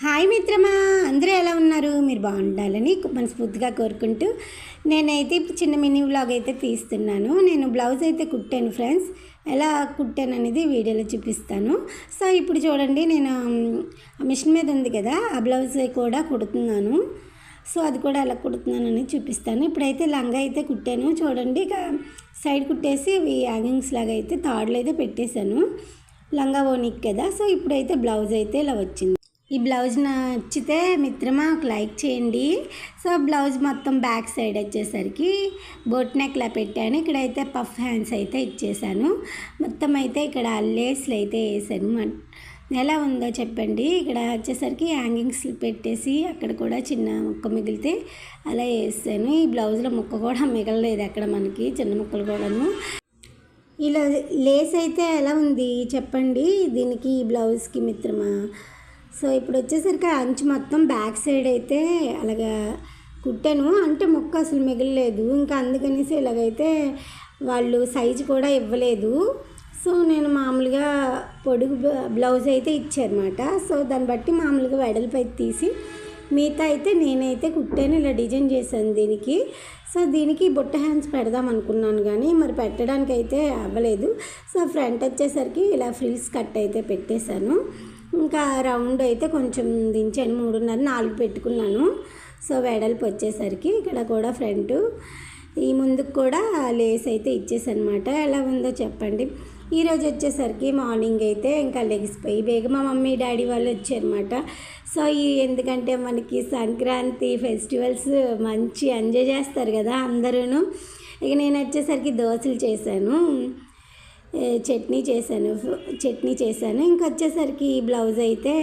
Hi మిత్రమా, అందరూ ఎలా ఉన్నారు? మీరు బాగుండాలని మనస్ఫూర్తిగా కోరుకుంటూ నేనైతే ఇప్పుడు చిన్న మినీ వ్లాగ్ అయితే తీస్తున్నాను. నేను బ్లౌజ్ అయితే కుట్టాను ఫ్రెండ్స్. ఎలా కుట్టాను అనేది వీడియోలో చూపిస్తాను. సో ఇప్పుడు చూడండి, నేను మిషన్ మీద ఉంది కదా, ఆ బ్లౌజ్ కూడా కుడుతున్నాను. సో అది కూడా ఎలా కుడుతున్నానని చూపిస్తాను. ఇప్పుడైతే లంగా అయితే కుట్టాను చూడండి. ఇక సైడ్ కుట్టేసి ఇవి హ్యాంగింగ్స్ లాగా అయితే తాడులు అయితే పెట్టేశాను. లంగా ఓనికి కదా. సో ఇప్పుడైతే బ్లౌజ్ అయితే ఇలా వచ్చింది. ఈ బ్లౌజ్ నచ్చితే మిత్రమా ఒక లైక్ చేయండి. సో బ్లౌజ్ మొత్తం బ్యాక్ సైడ్ వచ్చేసరికి బోట్ నెక్లా పెట్టాను. ఇక్కడైతే పఫ్ హ్యాండ్స్ అయితే ఇచ్చేసాను. మొత్తం అయితే ఇక్కడ లేస్లు అయితే వేసాను. ఎలా ఉందో చెప్పండి. ఇక్కడ వచ్చేసరికి హ్యాంగింగ్స్ పెట్టేసి అక్కడ కూడా చిన్న ముక్క మిగిలితే అలా వేసాను. ఈ బ్లౌజ్లో ముక్క కూడా మిగలలేదు అక్కడ మనకి, చిన్న ముక్కలు కూడాను. ఇలా లేస్ అయితే ఎలా ఉంది చెప్పండి దీనికి, ఈ బ్లౌజ్కి మిత్రమా. సో ఇప్పుడు వచ్చేసరికి అంచు మొత్తం బ్యాక్ సైడ్ అయితే అలాగా కుట్టాను. అంటే ముక్క అసలు మిగలలేదు. ఇంకా అందుకనేసి ఇలాగైతే వాళ్ళు సైజు కూడా ఇవ్వలేదు. సో నేను మామూలుగా పొడుగు బ్లౌజ్ అయితే ఇచ్చారన్నమాట. సో దాన్ని బట్టి మామూలుగా వెడల్పు అయితే తీసి మిగతా అయితే నేనైతే కుట్టాను. ఇలా డిజైన్ చేశాను దీనికి. సో దీనికి బుట్ట హ్యాండ్స్ పెడదాం అనుకున్నాను కానీ మరి పెట్టడానికి అయితే అవ్వలేదు. సో ఫ్రంట్ వచ్చేసరికి ఇలా ఫ్రిల్స్ కట్ అయితే పెట్టేశాను. ఇంకా రౌండ్ అయితే కొంచెం దించాను, 3.5 4 పెట్టుకున్నాను. సో వెడల్పు వచ్చేసరికి ఇక్కడ కూడా ఫ్రంట్ ఈ ముందుకు కూడా లేస్ అయితే ఇచ్చేసనమాట. ఎలా ఉందో చెప్పండి. ఈరోజు వచ్చేసరికి మార్నింగ్ అయితే ఇంకా లెగిసిపోయి బేగ మా మమ్మీ డాడీ వాళ్ళు వచ్చారన్నమాట. సో ఎందుకంటే మనకి సంక్రాంతి ఫెస్టివల్స్ మంచి ఎంజాయ్ చేస్తారు కదా అందరూ. ఇక నేను వచ్చేసరికి దోశలు చేశాను, చట్నీ చేశాను. ఇంకొచ్చేసరికి ఈ బ్లౌజ్ అయితే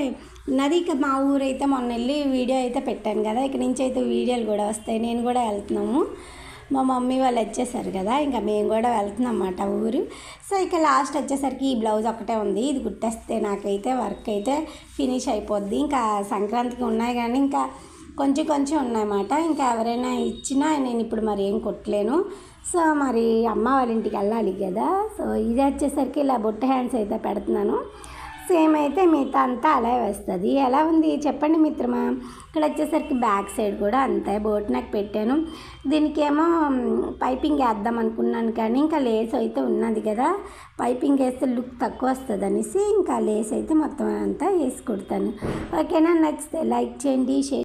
ఉన్నది. ఇక మా ఊరైతే మొన్న వెళ్ళి వీడియో అయితే పెట్టాను కదా, ఇక నుంచి అయితే వీడియోలు కూడా వస్తాయి. నేను కూడా వెళ్తున్నాము, మా మమ్మీ వాళ్ళు వచ్చేసారు కదా, ఇంకా మేము కూడా వెళ్తున్నాం అన్నమాట ఊరు. సో ఇక లాస్ట్ వచ్చేసరికి ఈ బ్లౌజ్ ఒకటే ఉంది. ఇది కుట్టేస్తే నాకైతే వర్క్ అయితే ఫినిష్ అయిపోద్ది. ఇంకా సంక్రాంతికి ఉన్నాయి కానీ ఇంకా కొంచెం ఉన్నాయన్నమాట. ఇంకా ఎవరైనా ఇచ్చినా నేను ఇప్పుడు మరి ఏం కుట్టలేను. సో మరి అమ్మ వాళ్ళ ఇంటికి వెళ్ళాలి కదా. సో ఇది వచ్చేసరికి ఇలా బుట్ట హ్యాండ్స్ అయితే పెడుతున్నాను. సేమ్ అయితే మిగతా అంతా అలా వస్తుంది. ఎలా ఉంది చెప్పండి మిత్రమా. ఇక్కడ వచ్చేసరికి బ్యాక్ సైడ్ కూడా అంతే బోట్ నెక్ పెట్టాను. దీనికేమో పైపింగ్ వేద్దాం అనుకున్నాను కానీ ఇంకా లేస్ అయితే ఉన్నది కదా, పైపింగ్ వేస్తే లుక్ తక్కువ వస్తుంది అనేసి ఇంకా లేస్ అయితే మొత్తం అంతా వేసి కుడతాను. ఓకేనా, నచ్చితే లైక్ చేయండి, షేర్